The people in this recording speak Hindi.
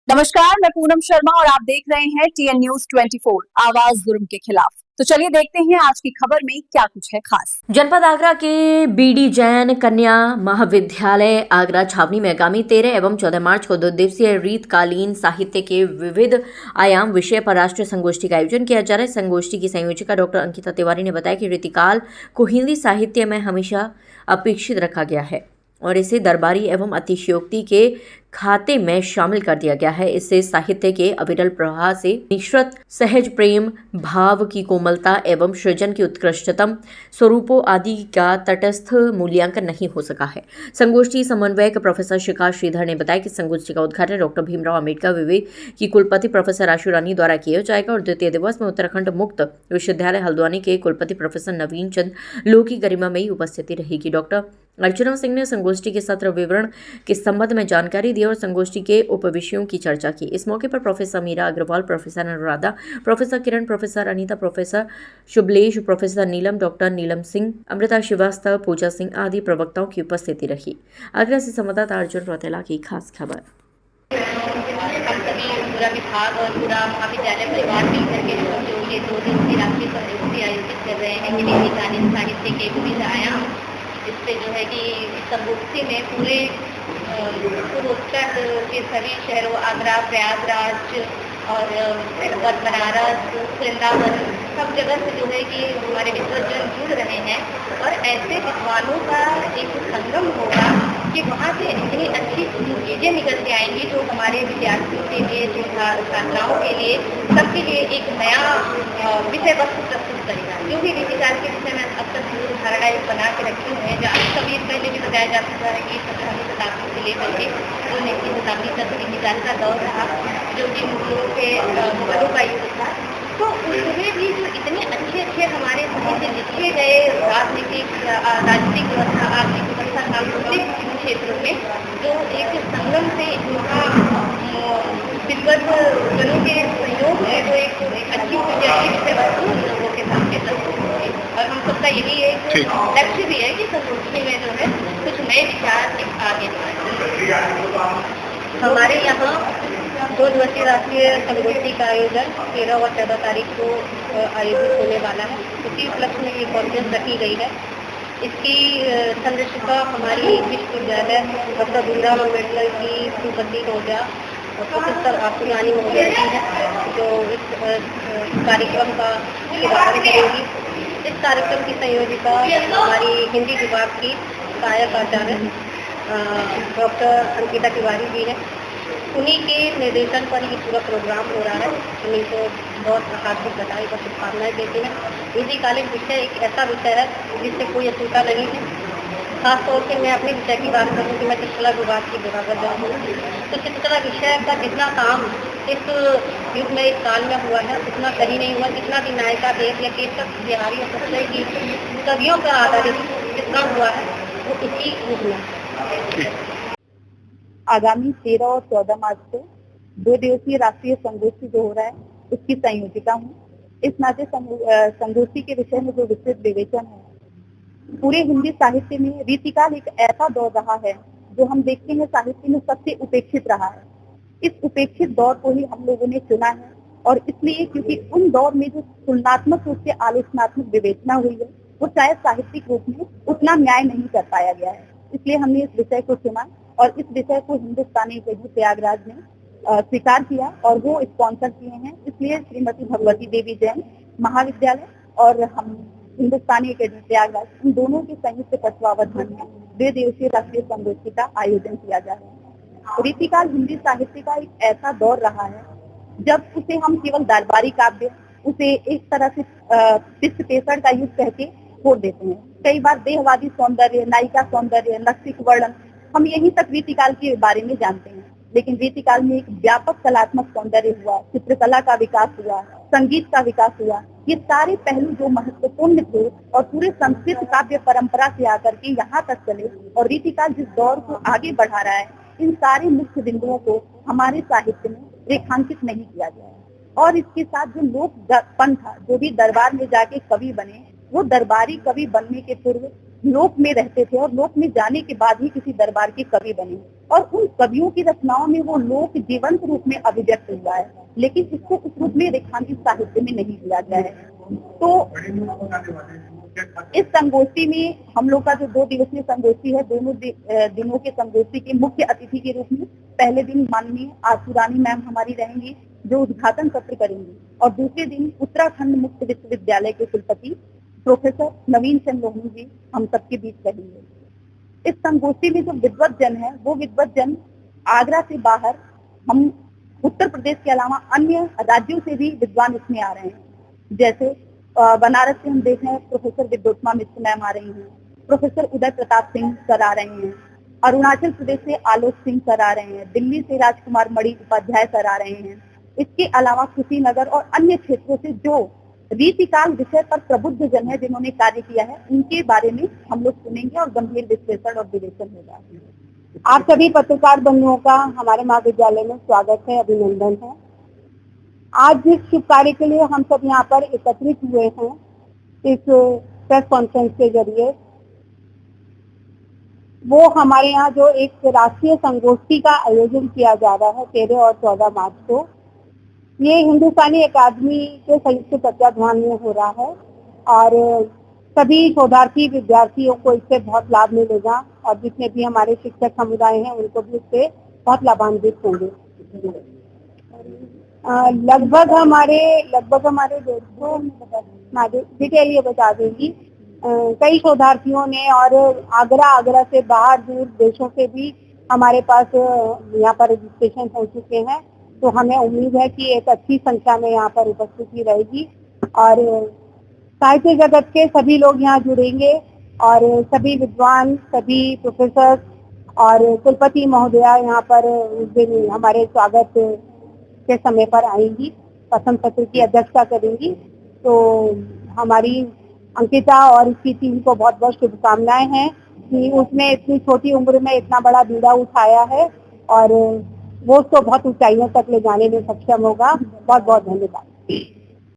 नमस्कार, मैं पूनम शर्मा और आप देख रहे हैं TN न्यूज 24 आवाज जुर्म के खिलाफ। तो चलिए देखते हैं आज की खबर में क्या कुछ है खास। जनपद आगरा के बीडी जैन कन्या महाविद्यालय आगरा छावनी में आगामी 13 एवं 14 मार्च को 2 दिवसीय रीतकालीन साहित्य के विविध आयाम विषय पर राष्ट्रीय संगोष्ठी का आयोजन किया जा रहा है। संगोष्ठी की संयोजिका डॉक्टर अंकिता तिवारी ने बताया कि रीतिकाल को हिंदी साहित्य में हमेशा अपेक्षित रखा गया है और इसे दरबारी एवं अतिशयोक्ति के खाते में शामिल कर दिया गया है। इससे साहित्य के अविरल प्रवाह से निश्चित सहज प्रेम भाव की कोमलता एवं सृजन की उत्कृष्टतम स्वरूपों आदि का तटस्थ मूल्यांकन नहीं हो सका है। संगोष्ठी समन्वयक प्रोफेसर शिखा श्रीधर ने बताया कि संगोष्ठी का उद्घाटन डॉक्टर भीमराव अम्बेडकर विवेक की कुलपति प्रोफेसर आशु रानी द्वारा किया जाएगा और द्वितीय दिवस में उत्तराखंड मुक्त विश्वविद्यालय हल्द्वानी के कुलपति प्रोफेसर नवीन चंद लोह की गरिमामयी उपस्थिति रहेगी। डॉक्टर अर्चना सिंह ने संगोष्ठी के सत्र विवरण के संबंध में जानकारी दी और संगोष्ठी के उपविषयों की चर्चा की। इस मौके पर professor Meera Agarwal, professor Anuradha, professor Kiran, professor Anita, professor Shubhlesh, professor Neelam, doctor Neelam Singh, Amrita Srivastava, Pooja Singh आदि प्रवक्ताओं की उपस्थिति रही। आगरा से संवाददाता अर्जुन रौतेला की खास खबर। हम सभी पूरा विभाग और पूरा महाविद्यालय परिवार मिलकर के जो ये 2 दिवसीय राष्ट्रीय संगोष्ठी आयोजित कर रहे हैं कि रीतिकालीन साहित्य के विविध आयाम। इससे जो है कि इस संगोष्ठी में पूरे पूर्वोत्तर के सभी शहरों आगरा, प्रयागराज और बनारस, वृंदावन सब जगह से जो है कि हमारे विद्वजन जुड़ रहे हैं और ऐसे विद्वानों का एक संगम होगा कि वहाँ से इतनी अच्छी चीज़ें निकल के आएंगी जो हमारे विद्यार्थियों के लिए, छात्राओं के लिए, सबके लिए एक नया विषय वस्तु प्रस्तुत करेगा। जो भी रीतिकाल के विषय में अब तक पूरी धारणा बना के रखी हुई है, जहाँ कभी पहले भी बताया जा सकता है कि 17वीं शताब्दी से लेकर के 19वीं शताब्दी तक रीतिकाल का दौर रहा, जो कि मुगलों का युग था। तो उसमें भी जो इतने अच्छे हमारे साहित्य लिखे गए राजनीतिक व्यवस्था, आर्थिक व्यवस्था, सांस्कृतिक क्षेत्रों में जो एक संगम से विद्वजनों के सहयोग है, जो एक अच्छी विषय वस्तु लोगों के सामने रखी और हम सबका यही एक लक्ष्य भी है कि संगोष्ठी में जो है कुछ नए विचार आगे हमारे यहाँ 2 दिवसीय राष्ट्रीय संगोष्ठी का आयोजन 13 और 14 तारीख को आयोजित होने वाला है। इसी उपलक्ष्य में ये कॉन्फ्रेंस रखी गई है। इसकी संरक्षिका हमारी विश्वविद्यालय डॉक्टर भीमराव अम्बेडकर की कुलपति हो गया और प्रोफेसर आशु रानी हो गया जी है, जो इस कार्यक्रम का शुभारंभ करेंगी। इस कार्यक्रम की संयोजिका हमारी हिंदी विभाग की सहायक आचार्य डॉक्टर अंकिता तिवारी जी है। उन्हीं के निर्देशन पर ये पूरा प्रोग्राम हो रहा है। उन्हीं को बहुत हार्दिक बधाई और शुभकामनाएं देते हैं। रीतिकालीन विषय एक ऐसा विषय है जिससे कोई अछूता नहीं है। खासतौर से मैं अपने विषय की बात करूँ कि मैं चित्रकला विभाग की विभागत हूँ, तो चित्रकला विषय का जितना काम इस युग में, इस काल में हुआ है, उतना कहीं नहीं हुआ। जितना भी नायिका देव या केसर बिहारी या की कवियों पर आधारित जितना हुआ है वो इसी युग में। आगामी 13 और 14 मार्च को 2 दिवसीय राष्ट्रीय संगोष्ठी जो हो रहा है उसकी संयोजिका हूँ। इस नाते संगोष्ठी के विषय में जो विस्तृत विवेचन है, पूरे हिंदी साहित्य में रीतिकाल एक ऐसा दौर रहा है जो हम देखते हैं साहित्य में सबसे उपेक्षित रहा है। इस उपेक्षित दौर को ही हम लोगों ने चुना है और इसलिए क्योंकि उन दौर में जो तुलनात्मक रूप से आलोचनात्मक विवेचना हुई है वो शायद साहित्यिक रूप में उतना न्याय नहीं कर पाया गया है। इसलिए हमने इस विषय को चुना और इस विषय को हिंदुस्तानी एकेडमी प्रयागराज ने स्वीकार किया और वो स्पॉन्सर किए हैं। इसलिए श्रीमती भगवती देवी जैन महाविद्यालय और हम हिंदुस्तानी एकेडमी प्रयागराज, इन दोनों के संयुक्त तत्वावधान में 2 दिवसीय राष्ट्रीय संगोष्ठी का आयोजन किया जा रहा है। रीतिकाल हिंदी साहित्य का एक ऐसा दौर रहा है जब उसे हम केवल दरबारी काव्य, उसे एक तरह से पिष्ट पेशड़ का युग कह के छोड़ देते हैं। कई बार देहवादी सौंदर्य, नायिका सौंदर्य, लक्षिक वर्णन, हम यही तक रीतिकाल के बारे में जानते हैं। लेकिन रीतिकाल में एक व्यापक कलात्मक सौंदर्य हुआ, चित्रकला का विकास हुआ, संगीत का विकास हुआ। ये सारे पहलू जो महत्वपूर्ण थे और पूरे संस्कृत काव्य परंपरा से आकर के यहाँ तक चले और रीतिकाल जिस दौर को आगे बढ़ा रहा है, इन सारे मुख्य बिंदुओं को हमारे साहित्य में रेखांकित नहीं किया गया है। और इसके साथ जो लोकपन था, जो भी दरबार में जाके कवि बने, वो दरबारी कवि बनने के पूर्व लोक में रहते थे और लोक में जाने के बाद ही किसी दरबार के कवि बने, और उन कवियों की रचनाओं में वो लोक जीवंत रूप में अभिव्यक्त हुआ है, लेकिन इसको उस रूप में रेखांकित साहित्य में नहीं दिया गया है। तो इस संगोष्ठी में हम लोग का जो 2 दिवसीय संगोष्ठी है, दोनों दिनों के संगोष्ठी के मुख्य अतिथि के रूप में पहले दिन माननीय आसुरानी मैम हमारी रहेंगी जो उद्घाटन सत्र करेंगी, और दूसरे दिन उत्तराखंड मुक्त विश्वविद्यालय के कुलपति प्रोफेसर नवीन चंद्र लोहनी जी हम सबके बीच रहेंगे। इस संगोष्ठी में जो विद्वत जन है वो विद्वत जन आगरा से बाहर, हम उत्तर प्रदेश के अलावा अन्य राज्यों से भी विद्वान इसमें आ रहे हैं। जैसे बनारस से हम देख रहे हैं प्रोफेसर विद्योत्मा मिश्र मैम आ रही हैं, प्रोफेसर उदय प्रताप सिंह सर आ रहे हैं, अरुणाचल प्रदेश से आलोक सिंह सर आ रहे हैं, दिल्ली से राजकुमार मणि उपाध्याय सर आ रहे हैं। इसके अलावा कुशीनगर और अन्य क्षेत्रों से जो रीतिकाल विषय पर प्रबुद्ध जन है जिन्होंने कार्य किया है, उनके बारे में हम लोग सुनेंगे और गंभीर विश्लेषण और विवेचन होगा। आप सभी पत्रकार बंधुओं का हमारे महाविद्यालय में स्वागत है, अभिनंदन है। आज जिस शुभ कार्य के लिए हम सब यहाँ पर एकत्रित हुए हैं इस प्रेस कॉन्फ्रेंस के जरिए, वो हमारे यहाँ जो एक राष्ट्रीय संगोष्ठी का आयोजन किया जा रहा है 13 और 14 मार्च को, ये हिंदुस्तानी अकादमी के संयुक्त तत्वाधान में हो रहा है और सभी शोधार्थी विद्यार्थियों को इससे बहुत लाभ मिलेगा और जितने भी हमारे शिक्षक समुदाय हैं उनको भी इससे बहुत लाभान्वित होंगे। लगभग हमारे डिटेल ये बता देंगी। कई शोधार्थियों ने और आगरा से बाहर दूर देशों से भी हमारे पास यहाँ पर रजिस्ट्रेशन हो चुके हैं, तो हमें उम्मीद है कि एक अच्छी संख्या में यहाँ पर उपस्थिति रहेगी और साहित्य जगत के सभी लोग यहाँ जुड़ेंगे और सभी विद्वान, सभी प्रोफेसर और कुलपति महोदया यहाँ पर उस दिन हमारे स्वागत के समय पर आएंगी, प्रथम सत्र की अध्यक्षता करेंगी। तो हमारी अंकिता और इसकी टीम को बहुत बहुत शुभकामनाएं हैं कि उसने इतनी छोटी उम्र में इतना बड़ा बीड़ा उठाया है और वो उसको बहुत ऊंचाइयों तक ले जाने में सक्षम होगा। बहुत बहुत धन्यवाद।